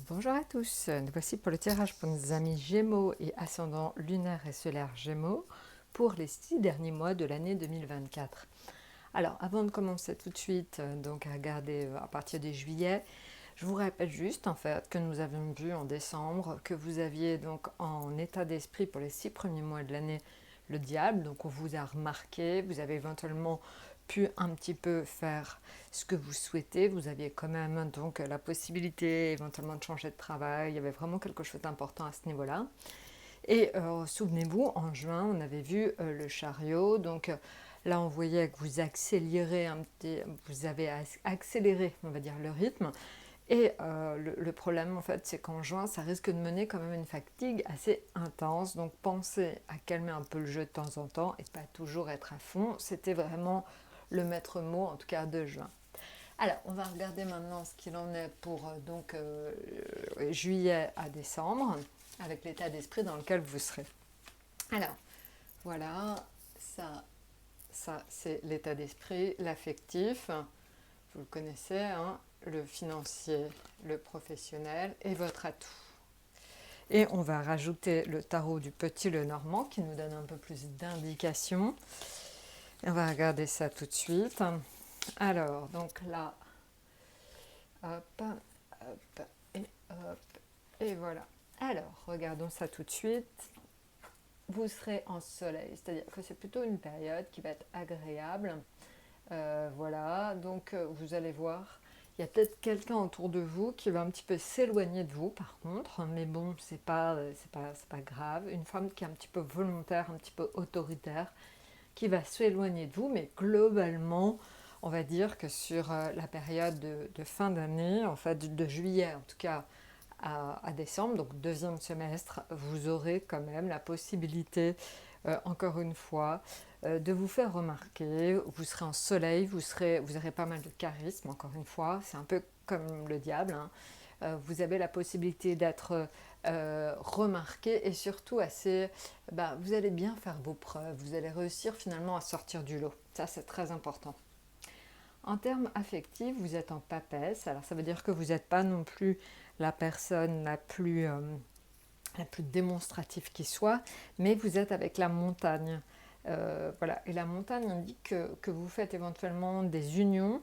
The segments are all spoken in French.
Bonjour à tous, nous voici pour le tirage pour nos amis Gémeaux et ascendant lunaire et solaire Gémeaux pour les 6 derniers mois de l'année 2024. Alors avant de commencer tout de suite donc à regarder à partir de juillet, je vous rappelle juste en fait que nous avions vu en décembre que vous aviez donc en état d'esprit pour les 6 premiers mois de l'année le diable, donc on vous a remarqué, vous avez éventuellement pu un petit peu faire ce que vous souhaitez, vous aviez quand même donc la possibilité éventuellement de changer de travail, il y avait vraiment quelque chose d'important à ce niveau-là. Et souvenez-vous, en juin, on avait vu le chariot, donc là on voyait que vous accélérez vous avez accéléré, on va dire, le rythme. Et le problème, en fait, c'est qu'en juin, ça risque de mener quand même une fatigue assez intense. Donc, pensez à calmer un peu le jeu de temps en temps et pas toujours être à fond. C'était vraiment le maître mot, en tout cas, de juin. Alors, on va regarder maintenant ce qu'il en est pour juillet à décembre, avec l'état d'esprit dans lequel vous serez. Alors, voilà, ça c'est l'état d'esprit, l'affectif, vous le connaissez, hein, le financier, le professionnel et votre atout. Et on va rajouter le tarot du Petit Lenormand qui nous donne un peu plus d'indications. Et on va regarder ça tout de suite. Alors, donc là, hop, hop, hop, et voilà. Alors, regardons ça tout de suite. Vous serez en soleil, c'est-à-dire que c'est plutôt une période qui va être agréable. Voilà, donc vous allez voir, il y a peut-être quelqu'un autour de vous qui va un petit peu s'éloigner de vous par contre, mais bon, c'est pas grave. Une femme qui est un petit peu volontaire, un petit peu autoritaire, qui va s'éloigner de vous, mais globalement, on va dire que sur la période de fin d'année, en fait de juillet en tout cas à décembre, donc deuxième semestre, vous aurez quand même la possibilité, encore une fois, de vous faire remarquer. Vous serez en soleil, vous aurez pas mal de charisme, encore une fois, c'est un peu comme le diable, hein. Vous avez la possibilité d'être remarqué et surtout vous allez bien faire vos preuves, vous allez réussir finalement à sortir du lot. Ça, c'est très important. En termes affectifs, vous êtes en papesse, alors ça veut dire que vous n'êtes pas non plus la personne la plus démonstrative qui soit, mais vous êtes avec la montagne. Voilà. Et la montagne indique que vous faites éventuellement des unions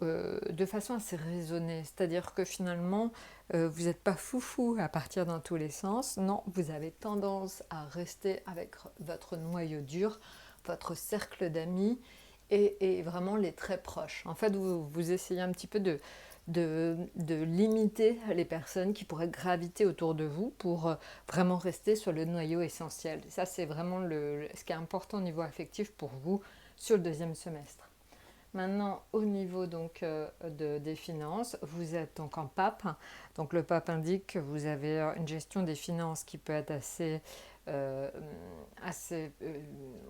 de façon assez raisonnée, c'est-à-dire que finalement, vous n'êtes pas foufou à partir dans tous les sens, non, vous avez tendance à rester avec votre noyau dur, votre cercle d'amis, et vraiment les très proches. En fait, vous essayez un petit peu de limiter les personnes qui pourraient graviter autour de vous pour vraiment rester sur le noyau essentiel. Et ça, c'est vraiment ce qui est important au niveau affectif pour vous sur le deuxième semestre. Maintenant, au niveau donc des finances, vous êtes donc en pape. Donc le pape indique que vous avez une gestion des finances qui peut être euh,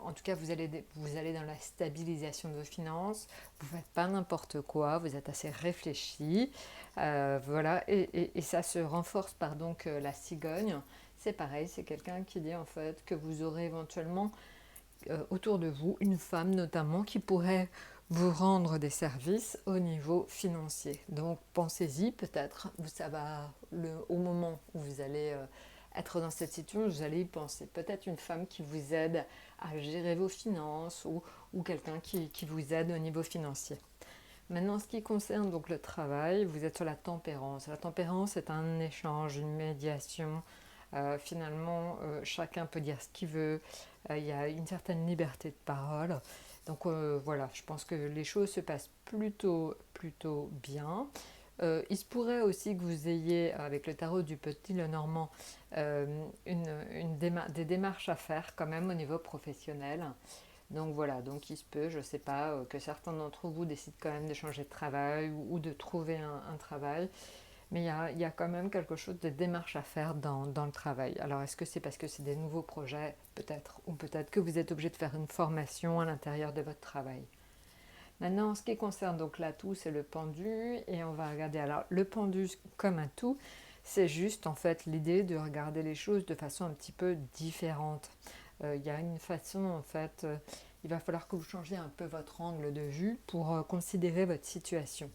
en tout cas, vous allez dans la stabilisation de vos finances. Vous ne faites pas n'importe quoi. Vous êtes assez réfléchi. Voilà, et ça se renforce par donc la cigogne. C'est pareil, c'est quelqu'un qui dit en fait que vous aurez éventuellement autour de vous une femme notamment qui pourrait vous rendre des services au niveau financier. Donc pensez-y, peut-être, ça va au moment où vous allez être dans cette situation, vous allez y penser. Peut-être une femme qui vous aide à gérer vos finances ou quelqu'un qui vous aide au niveau financier. Maintenant, ce qui concerne donc le travail, vous êtes sur la tempérance. La tempérance est un échange, une médiation. Finalement, chacun peut dire ce qu'il veut. Il y a une certaine liberté de parole. Donc voilà, je pense que les choses se passent plutôt bien. Il se pourrait aussi que vous ayez, avec le tarot du Petit Lenormand, des démarches à faire quand même au niveau professionnel. Donc voilà, donc il se peut, je ne sais pas, que certains d'entre vous décident quand même de changer de travail ou de trouver un travail. Mais il y a quand même quelque chose de démarche à faire dans le travail. Alors est-ce que c'est parce que c'est des nouveaux projets, peut-être, ou peut-être que vous êtes obligé de faire une formation à l'intérieur de votre travail. Maintenant, en ce qui concerne donc l'atout, c'est le pendu, et on va regarder. Alors le pendu comme un tout, c'est juste en fait l'idée de regarder les choses de façon un petit peu différente. Il y a une façon en fait, il va falloir que vous changiez un peu votre angle de vue pour considérer votre situation.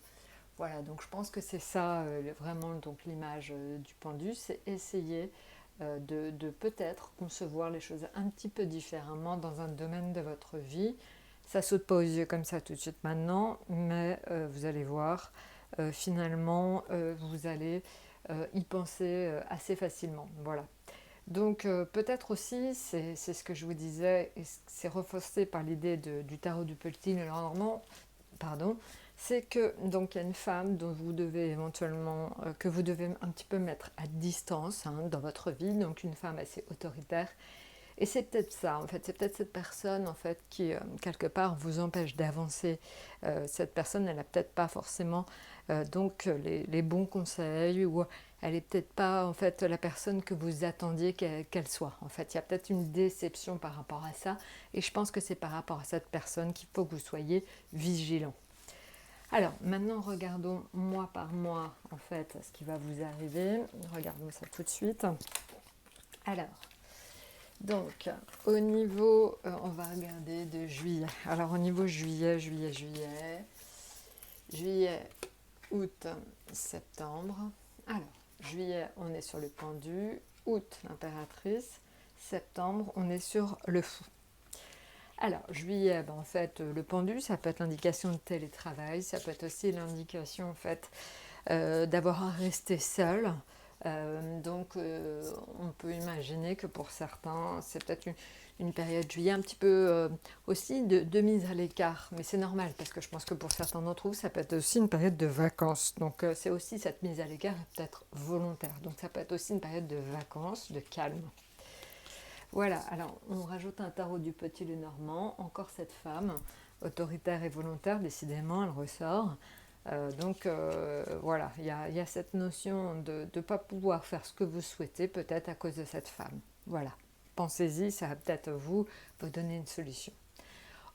Voilà, donc je pense que c'est ça vraiment donc l'image du pendu, c'est essayer de peut-être concevoir les choses un petit peu différemment dans un domaine de votre vie. Ça saute pas aux yeux comme ça tout de suite maintenant, mais vous allez voir, finalement, vous allez y penser assez facilement. Voilà. Donc peut-être aussi, c'est ce que je vous disais, et c'est renforcé par l'idée du tarot du petit Lenormand, pardon, c'est que donc il y a une femme dont vous devez éventuellement, que vous devez un petit peu mettre à distance hein, dans votre vie, donc une femme assez autoritaire. Et c'est peut-être ça, en fait, c'est peut-être cette personne en fait qui quelque part vous empêche d'avancer. Cette personne, elle n'a peut-être pas forcément donc les bons conseils ou elle est peut-être pas en fait la personne que vous attendiez qu'elle soit. En fait, il y a peut-être une déception par rapport à ça. Et je pense que c'est par rapport à cette personne qu'il faut que vous soyez vigilant. Alors, maintenant, regardons mois par mois, en fait, ce qui va vous arriver. Regardons ça tout de suite. Alors, donc, au niveau, on va regarder de juillet. Alors, au niveau juillet, août, septembre. Alors, juillet, on est sur le pendu. Août, l'impératrice. Septembre, on est sur le fou. Alors, juillet, en fait, le pendu, ça peut être l'indication de télétravail, ça peut être aussi l'indication, en fait, d'avoir à rester seul. On peut imaginer que pour certains, c'est peut-être une période juillet un petit peu aussi de mise à l'écart. Mais c'est normal, parce que je pense que pour certains d'entre vous, ça peut être aussi une période de vacances. Donc, c'est aussi cette mise à l'écart est peut-être volontaire. Donc, ça peut être aussi une période de vacances, de calme. Voilà, alors on rajoute un tarot du petit Lenormand, encore cette femme, autoritaire et volontaire, décidément, elle ressort. Voilà, il y a cette notion de ne pas pouvoir faire ce que vous souhaitez, peut-être à cause de cette femme. Voilà, pensez-y, ça va peut-être vous donner une solution.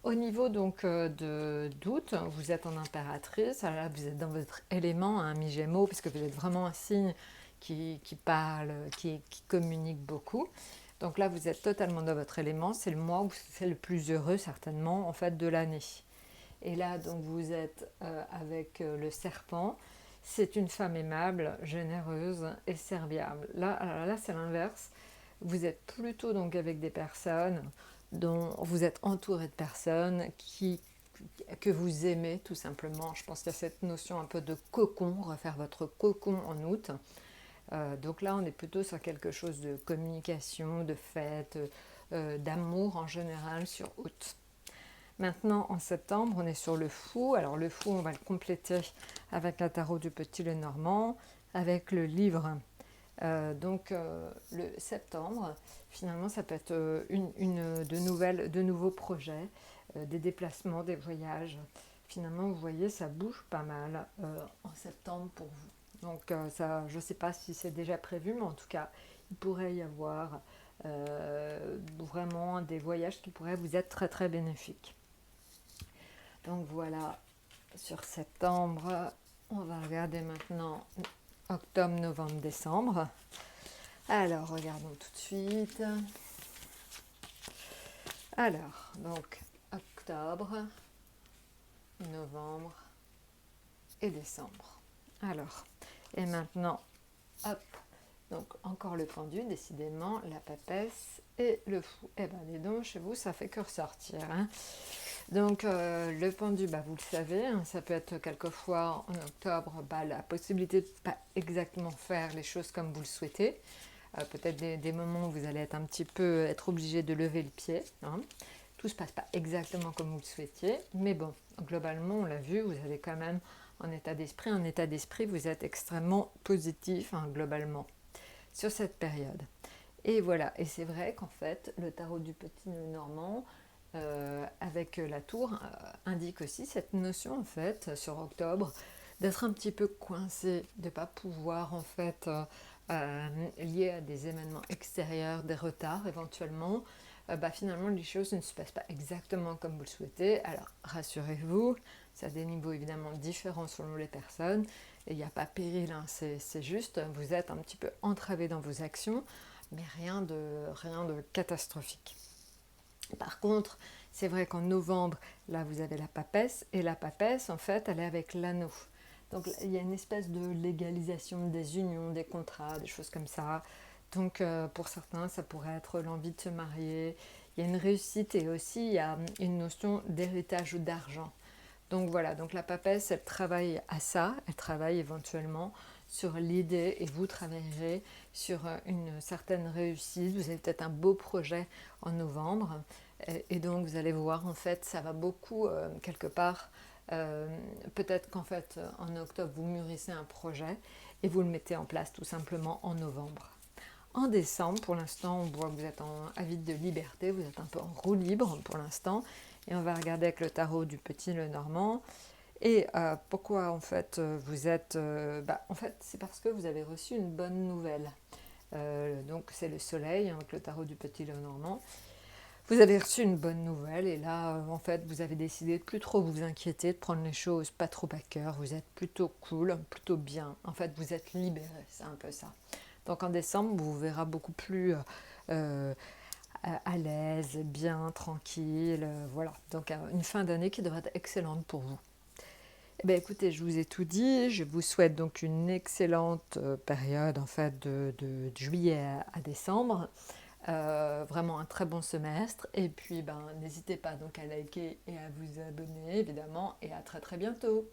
Au niveau donc d'août, vous êtes en impératrice, alors là vous êtes dans votre élément, un mi-gémeaux, puisque vous êtes vraiment un signe qui parle, qui communique beaucoup. Donc là, vous êtes totalement dans votre élément. C'est le mois où c'est le plus heureux, certainement, en fait, de l'année. Et là, donc, vous êtes avec le serpent. C'est une femme aimable, généreuse et serviable. Là, c'est l'inverse. Vous êtes plutôt donc avec des personnes dont vous êtes entouré de personnes que vous aimez, tout simplement. Je pense qu'il y a cette notion un peu de cocon, refaire votre cocon en août. Donc là, on est plutôt sur quelque chose de communication, de fête, d'amour en général sur août. Maintenant, en septembre, on est sur le fou. Alors le fou, on va le compléter avec un tarot du petit Lenormand, avec le livre. Le septembre, finalement, ça peut être de nouveaux projets, des déplacements, des voyages. Finalement, vous voyez, ça bouge pas mal en septembre pour vous. Donc ça, je ne sais pas si c'est déjà prévu, mais en tout cas, il pourrait y avoir vraiment des voyages qui pourraient vous être très très bénéfiques. Donc voilà, sur septembre, on va regarder maintenant octobre, novembre, décembre. Alors, regardons tout de suite. Alors, donc, octobre, novembre et décembre. Alors, et maintenant, hop, donc encore le pendu, décidément, la papesse et le fou. Eh ben, dis donc, chez vous, ça fait que ressortir. Hein. Donc, le pendu, vous le savez, hein, ça peut être quelquefois en octobre la possibilité de ne pas exactement faire les choses comme vous le souhaitez. Peut-être des moments où vous allez être obligé de lever le pied. Hein. Tout ne se passe pas exactement comme vous le souhaitiez, mais bon, globalement, on l'a vu, vous avez quand même un état d'esprit, vous êtes extrêmement positif, hein, globalement, sur cette période. Et voilà, et c'est vrai qu'en fait, le tarot du petit Normand, avec la tour, indique aussi cette notion, en fait, sur octobre, d'être un petit peu coincé, de ne pas pouvoir, en fait, lié à des événements extérieurs, des retards éventuellement, finalement les choses ne se passent pas exactement comme vous le souhaitez. Alors rassurez-vous, ça a des niveaux évidemment différents selon les personnes, et il n'y a pas péril, hein, c'est juste, vous êtes un petit peu entravé dans vos actions, mais rien de catastrophique. Par contre, c'est vrai qu'en novembre, là vous avez la papesse, et la papesse en fait elle est avec l'anneau. Donc il y a une espèce de légalisation des unions, des contrats, des choses comme ça. Donc pour certains, ça pourrait être l'envie de se marier. Il y a une réussite et aussi il y a une notion d'héritage ou d'argent. Donc voilà, donc la papesse, elle travaille à ça, elle travaille éventuellement sur l'idée et vous travaillerez sur une certaine réussite. Vous avez peut-être un beau projet en novembre et donc vous allez voir, en fait, ça va beaucoup quelque part. Peut-être qu'en fait, en octobre, vous mûrissez un projet et vous le mettez en place tout simplement en novembre. En décembre, pour l'instant, on voit que vous êtes en avide de liberté, vous êtes un peu en roue libre pour l'instant. Et on va regarder avec le tarot du Petit Lenormand. Et pourquoi en fait vous êtes... en fait, c'est parce que vous avez reçu une bonne nouvelle. Donc c'est le soleil avec le tarot du Petit Lenormand. Vous avez reçu une bonne nouvelle et là, en fait, vous avez décidé de plus trop vous inquiéter, de prendre les choses pas trop à cœur. Vous êtes plutôt cool, plutôt bien. En fait, vous êtes libéré, c'est un peu ça. Donc en décembre, vous verrez beaucoup plus à l'aise, bien, tranquille. Voilà. Donc une fin d'année qui devrait être excellente pour vous. Eh bien, écoutez, je vous ai tout dit. Je vous souhaite donc une excellente période en fait de juillet à décembre. Vraiment un très bon semestre. Et puis, n'hésitez pas donc à liker et à vous abonner évidemment. Et à très très bientôt.